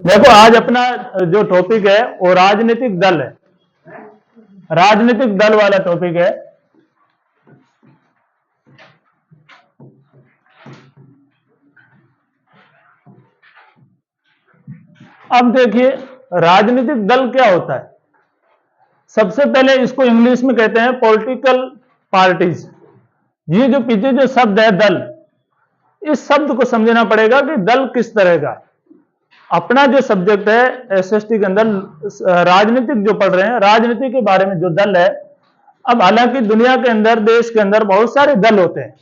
देखो आज अपना जो टॉपिक है वो राजनीतिक दल है, राजनीतिक दल वाला टॉपिक है। अब देखिए राजनीतिक दल क्या होता है। सबसे पहले इसको इंग्लिश में कहते हैं पॉलिटिकल पार्टीज। ये जो पीछे जो शब्द है दल, इस शब्द को समझना पड़ेगा कि दल किस तरह का है। अपना जो सब्जेक्ट है एसएसटी के अंदर राजनीतिक जो पढ़ रहे हैं, राजनीति के बारे में जो दल है। अब हालांकि दुनिया के अंदर, देश के अंदर बहुत सारे दल होते हैं,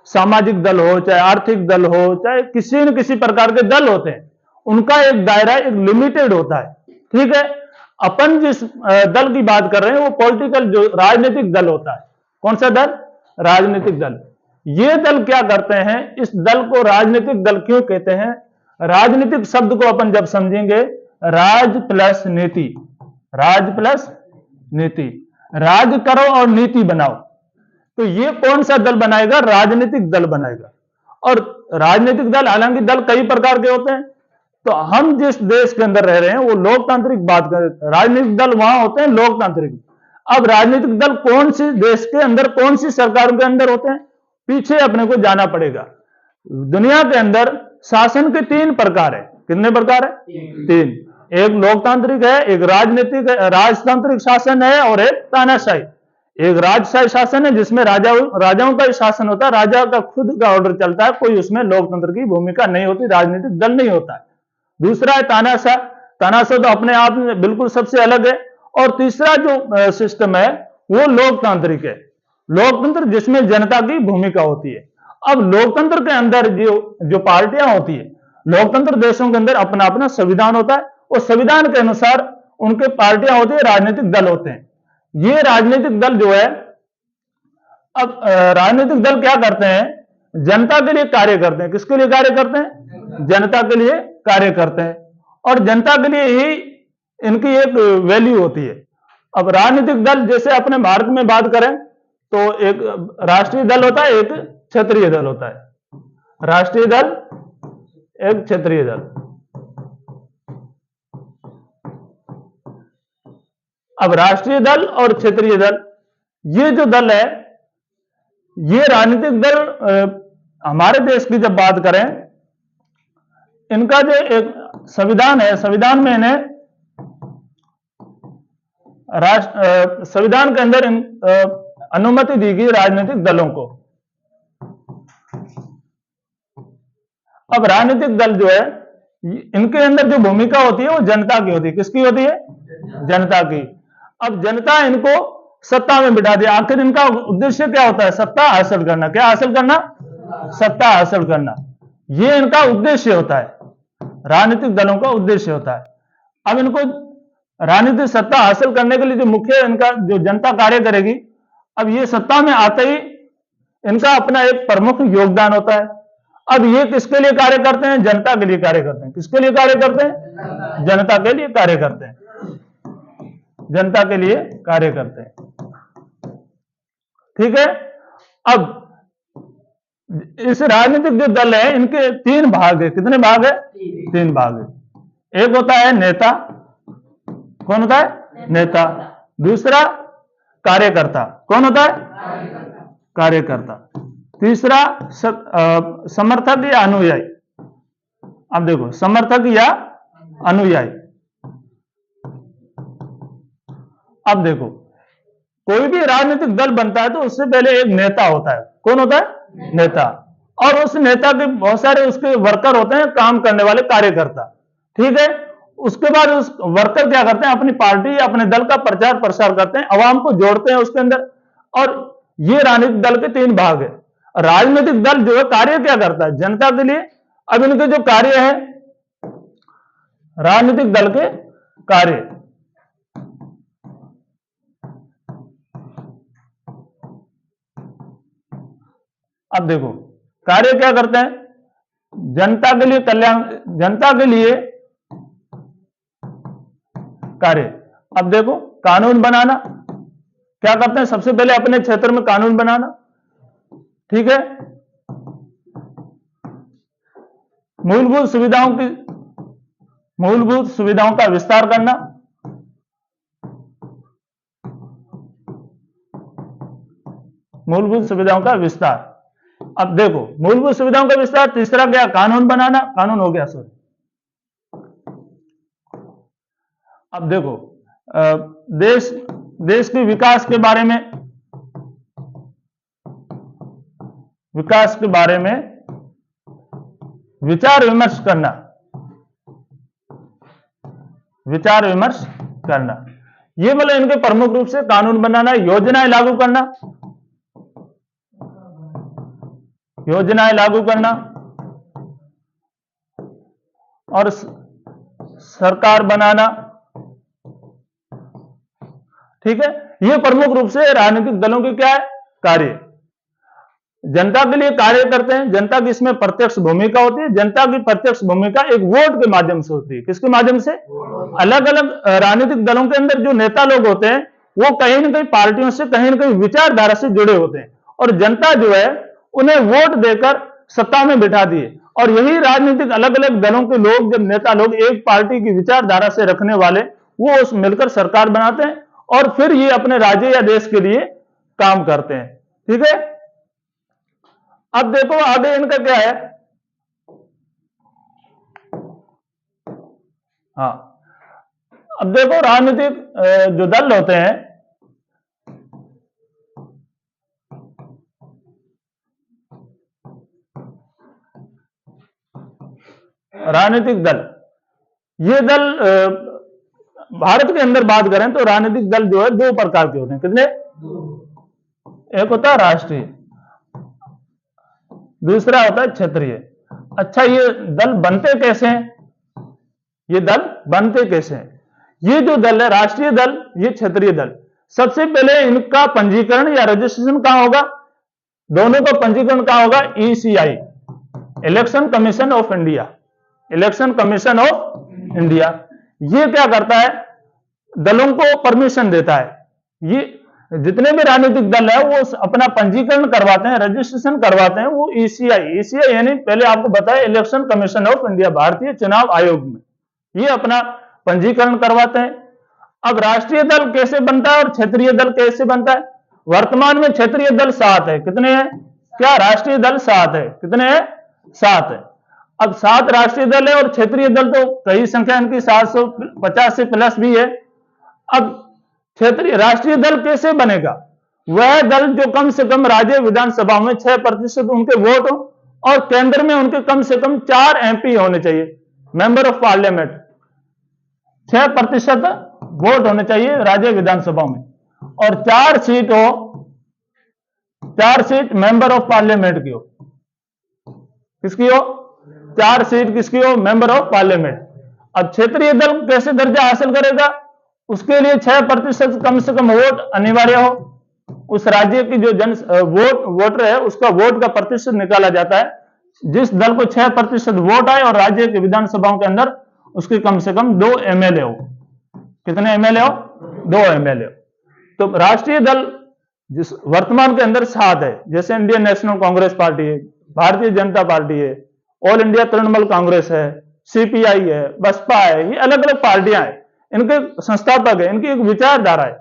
सामाजिक दल हो, चाहे आर्थिक दल हो, चाहे किसी न किसी प्रकार के दल होते हैं। उनका एक दायरा, एक लिमिटेड होता है, ठीक है। अपन जिस दल की बात कर रहे हैं वो पॉलिटिकल, जो राजनीतिक दल होता है। कौन सा दल? राजनीतिक दल। ये दल क्या करते हैं? इस दल को राजनीतिक दल क्यों कहते हैं? राजनीतिक शब्द को अपन जब समझेंगे, राज प्लस नीति, राज प्लस नीति, राज करो और नीति बनाओ, तो ये कौन सा दल बनाएगा? राजनीतिक दल बनाएगा। और राजनीतिक दल, हालांकि दल कई प्रकार के होते हैं, तो हम जिस देश के अंदर रह रहे हैं वो लोकतांत्रिक बात कर, राजनीतिक दल वहां होते हैं लोकतांत्रिक। अब राजनीतिक दल कौन सी देश के अंदर, कौन सी सरकारों के अंदर होते हैं, पीछे अपने को जाना पड़ेगा। दुनिया के अंदर शासन के तीन प्रकार है। कितने प्रकार है? तीन। एक लोकतांत्रिक है, एक राजनीतिक राजतांत्रिक शासन है, और एक तानाशाही। एक राजशाही शासन है जिसमें राजाओं का ही शासन होता है, राजा का खुद का ऑर्डर चलता है, कोई उसमें लोकतंत्र की भूमिका नहीं होती, राजनीतिक दल नहीं होता है। दूसरा है तानाशाह। तानाशाह तो अपने आप में बिल्कुल सबसे अलग है। और तीसरा जो सिस्टम है वो लोकतांत्रिक है, लोकतंत्र जिसमें जनता की भूमिका होती है। अब लोकतंत्र के अंदर जो पार्टियां होती है, लोकतंत्र देशों के अंदर अपना अपना संविधान होता है, और संविधान के अनुसार उनके पार्टियां होती है, राजनीतिक दल होते हैं। ये राजनीतिक दल जो है, अब राजनीतिक दल क्या करते हैं? जनता के लिए कार्य करते हैं। किसके लिए कार्य करते हैं? जनता के लिए कार्य करते हैं, और जनता के लिए ही इनकी एक वैल्यू होती है। अब राजनीतिक दल जैसे अपने भारत में बात करें तो एक राष्ट्रीय दल होता है, एक क्षेत्रीय दल होता है। राष्ट्रीय दल, एक क्षेत्रीय दल। अब राष्ट्रीय दल और क्षेत्रीय दल, ये जो दल है, ये राजनीतिक दल हमारे देश की जब बात करें, इनका जो एक संविधान है, संविधान में इन्हें संविधान के अंदर अनुमति दी गई राजनीतिक दलों को। अब राजनीतिक दल जो है, इनके अंदर जो भूमिका होती है वो जनता की होती है। किसकी होती है? जनता की। अब जनता इनको सत्ता में बिठा दिया। आखिर इनका उद्देश्य क्या होता है? सत्ता हासिल करना। क्या हासिल करना? सत्ता हासिल करना। ये इनका उद्देश्य होता है, राजनीतिक दलों का उद्देश्य होता है। अब इनको राजनीतिक सत्ता हासिल करने के लिए जो मुख्य इनका जो जनता कार्य करेगी, अब ये सत्ता में आते ही इनका अपना एक प्रमुख योगदान होता है। अब ये किसके लिए कार्य करते हैं? जनता के लिए कार्य करते हैं। किसके लिए कार्य करते हैं? जनता के लिए कार्य करते हैं, जनता के लिए कार्य करते हैं, ठीक है। अब इस राजनीतिक जो दल है, इनके तीन भाग है। कितने भाग है? तीन भाग है। एक होता है नेता। कौन होता है? नेता। दूसरा कार्यकर्ता। कौन होता है? कार्यकर्ता। तीसरा समर्थक या अनुयायी। अब देखो, समर्थक या अनुयायी। अब देखो, कोई भी राजनीतिक दल बनता है तो उससे पहले एक नेता होता है। कौन होता है? नेता। और उस नेता के बहुत सारे उसके वर्कर होते हैं, काम करने वाले कार्यकर्ता, ठीक है। उसके बाद उस वर्कर क्या करते हैं? अपनी पार्टी, अपने दल का प्रचार प्रसार करते हैं, आवाम को जोड़ते हैं उसके अंदर। और ये राजनीतिक दल के तीन भाग है। राजनीतिक दल जो है कार्य क्या करता है? जनता के लिए। अब इनके जो कार्य है, राजनीतिक दल के कार्य, अब देखो कार्य क्या करते हैं? जनता के लिए कल्याण, जनता के लिए कार्य। अब देखो, कानून बनाना। क्या करते हैं? सबसे पहले अपने क्षेत्र में कानून बनाना, ठीक है। मूलभूत सुविधाओं की मूलभूत सुविधाओं का विस्तार करना, मूलभूत सुविधाओं का विस्तार। अब देखो, मूलभूत सुविधाओं का विस्तार। तीसरा क्या? कानून बनाना, कानून हो गया सर। अब देखो, देश के विकास के बारे में, विचार विमर्श करना, विचार विमर्श करना। ये मतलब इनके प्रमुख रूप से कानून बनाना, योजनाएं लागू करना, योजनाएं लागू करना और सरकार बनाना। ठीक है, ये प्रमुख रूप से राजनीतिक दलों के क्या है? कार्य। जनता के लिए कार्य करते हैं, जनता की इसमें प्रत्यक्ष भूमिका होती है। जनता की प्रत्यक्ष भूमिका एक वोट के माध्यम से होती है। किसके माध्यम से? अलग अलग राजनीतिक दलों के अंदर जो नेता लोग होते हैं वो कहीं ना कहीं पार्टियों से, कहीं ना कहीं विचारधारा से जुड़े होते हैं, और जनता जो है उन्हें वोट देकर सत्ता में बिठा दिए। और यही राजनीतिक अलग अलग दलों के लोग, जब नेता लोग एक पार्टी की विचारधारा से रखने वाले, वो उस मिलकर सरकार बनाते हैं और फिर ये अपने राज्य या देश के लिए काम करते हैं। ठीक है, अब देखो आगे इनका क्या है। हाँ, अब देखो राजनीतिक जो दल होते हैं, राजनीतिक दल, ये दल भारत के अंदर बात करें तो राजनीतिक दल जो है दो प्रकार के होते हैं। कितने? एक होता है राष्ट्रीय, दूसरा होता है क्षेत्रीय। अच्छा, ये दल बनते कैसे हैं? ये दल बनते कैसे हैं? ये जो दल है, राष्ट्रीय दल, ये क्षेत्रीय दल, सबसे पहले इनका पंजीकरण या रजिस्ट्रेशन कहां होगा? दोनों का पंजीकरण कहां होगा? ECI, election commission of India, election commission of India. ये क्या करता है? दलों को परमिशन देता है। ये जितने भी राजनीतिक दल है वो अपना पंजीकरण करवाते हैं, रजिस्ट्रेशन करवाते हैं, वो ईसीआई, ईसीआई यानी पहले आपको बताया इलेक्शन कमीशन ऑफ इंडिया, भारतीय चुनाव आयोग में, ये अपना पंजीकरण करवाते हैं। अब राष्ट्रीय दल कैसे बनता है और क्षेत्रीय दल कैसे बनता है? वर्तमान में क्षेत्रीय दल 7 है। कितने हैं? क्या? राष्ट्रीय दल 7 है। कितने हैं? 7 है। अब 7 राष्ट्रीय दल है और क्षेत्रीय दल तो कई संख्या इनकी 750 से प्लस भी है। अब क्षेत्रीय राष्ट्रीय दल कैसे बनेगा? वह दल जो कम से कम राज्य विधानसभा में 6% उनके वोट हो और केंद्र में उनके कम से कम 4 एमपी होने चाहिए, मेंबर ऑफ पार्लियामेंट। 6% वोट होने चाहिए राज्य विधानसभा में और 4 सीट हो, 4 सीट मेंबर ऑफ पार्लियामेंट की हो। किसकी हो? 4 सीट किसकी हो? Member of parliament. अब क्षेत्रीय दल कैसे दर्जा हासिल करेगा? उसके लिए 6% कम से कम वोट अनिवार्य हो। उस राज्य की जो वोटर है उसका वोट का प्रतिशत निकाला जाता है। जिस दल को 6% वोट आए और राज्य की विधानसभाओं के अंदर उसके कम से कम 2 एमएलए हो। कितने एमएलए हो? 2 एमएलए हो। तो राष्ट्रीय दल जिस वर्तमान के अंदर 7 है, जैसे इंडियन नेशनल कांग्रेस पार्टी है, भारतीय जनता पार्टी है, ऑल इंडिया तृणमूल कांग्रेस है, सीपीआई है, बसपा है, ये अलग अलग पार्टियां हैं, इनके संस्थापक है, इनकी एक विचारधारा है,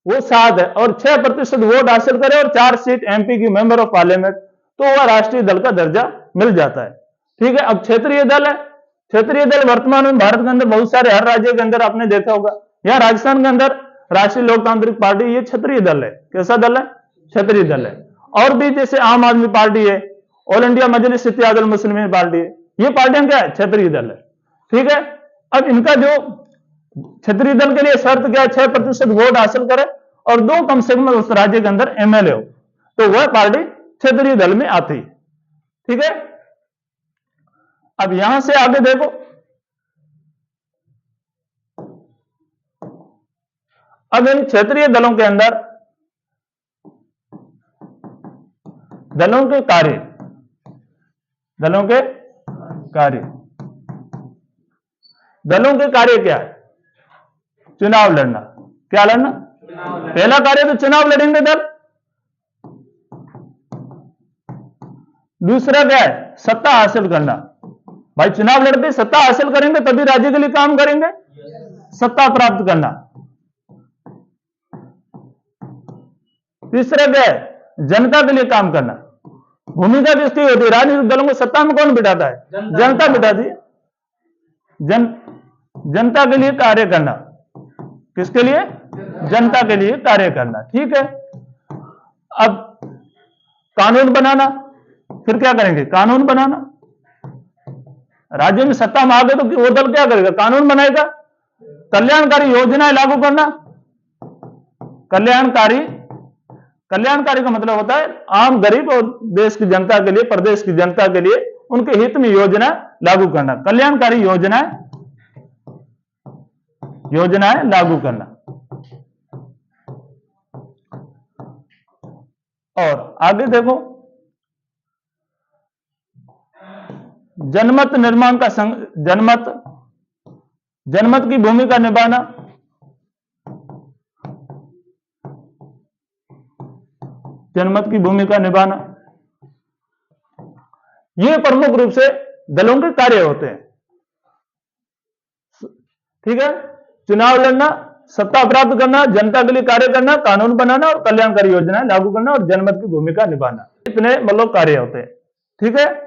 वो 7 है और 6% वोट हासिल करे और 4 सीट एमपी की, मेंबर ऑफ पार्लियामेंट, तो वह राष्ट्रीय दल का दर्जा मिल जाता है। ठीक है, अब क्षेत्रीय दल है। क्षेत्रीय दल वर्तमान में भारत के अंदर बहुत सारे, हर राज्य के अंदर आपने देखा होगा, यहां राजस्थान के अंदर राष्ट्रीय लोकतांत्रिक पार्टी, ये क्षेत्रीय दल है। कैसा दल है? क्षेत्रीय दल है। और भी जैसे आम आदमी पार्टी है, ऑल इंडिया मजलिस इत्तेहादुल मुस्लिमीन पार्टी है, ये पार्टियां क्या है? क्षेत्रीय दल है। ठीक है, अब इनका जो क्षेत्रीय दल के लिए शर्त क्या है? 6% वोट हासिल करे और 2 कम से कम उस राज्य के अंदर एमएलए हो, तो वह पार्टी क्षेत्रीय दल में आती। ठीक है, अब यहां से आगे देखो, अब इन क्षेत्रीय दलों के अंदर दलों के कार्य, दलों के कार्य, दलों के कार्य क्या है? चुनाव लड़ना। क्या लड़ना? पहला कार्य तो चुनाव लड़ेंगे दल। दूसरा क्या है? सत्ता हासिल करना। भाई चुनाव लड़के सत्ता हासिल करेंगे तभी राज्य के लिए काम करेंगे, सत्ता प्राप्त करना। तीसरा क्या है? जनता के लिए काम करना। भूमिका किसकी होती है? राजनीतिक दलों को सत्ता में कौन बिठाता है? जनता बिठाती है। जनता के लिए कार्य करना। किसके लिए? जनता के लिए कार्य करना। ठीक है। अब कानून बनाना, फिर क्या करेंगे? कानून बनाना। राज्य में सत्ता में आ गए तो वो दल क्या करेगा? कानून बनाएगा। कल्याणकारी योजनाएं लागू करना। कल्याणकारी का मतलब होता है आम गरीब और देश की जनता के लिए, प्रदेश की जनता के लिए उनके हित में योजना लागू करना। कल्याणकारी योजनाएं लागू करना। और आगे देखो, जनमत निर्माण का जनमत की भूमिका निभाना। जनमत की भूमिका निभाना, ये प्रमुख रूप से दलों के कार्य होते हैं। ठीक है। चुनाव लड़ना, सत्ता प्राप्त करना, जनता के लिए कार्य करना, कानून बनाना और कल्याणकारी योजनाएं लागू करना और जनमत की भूमिका निभाना, इतने मतलब कार्य होते हैं। ठीक है।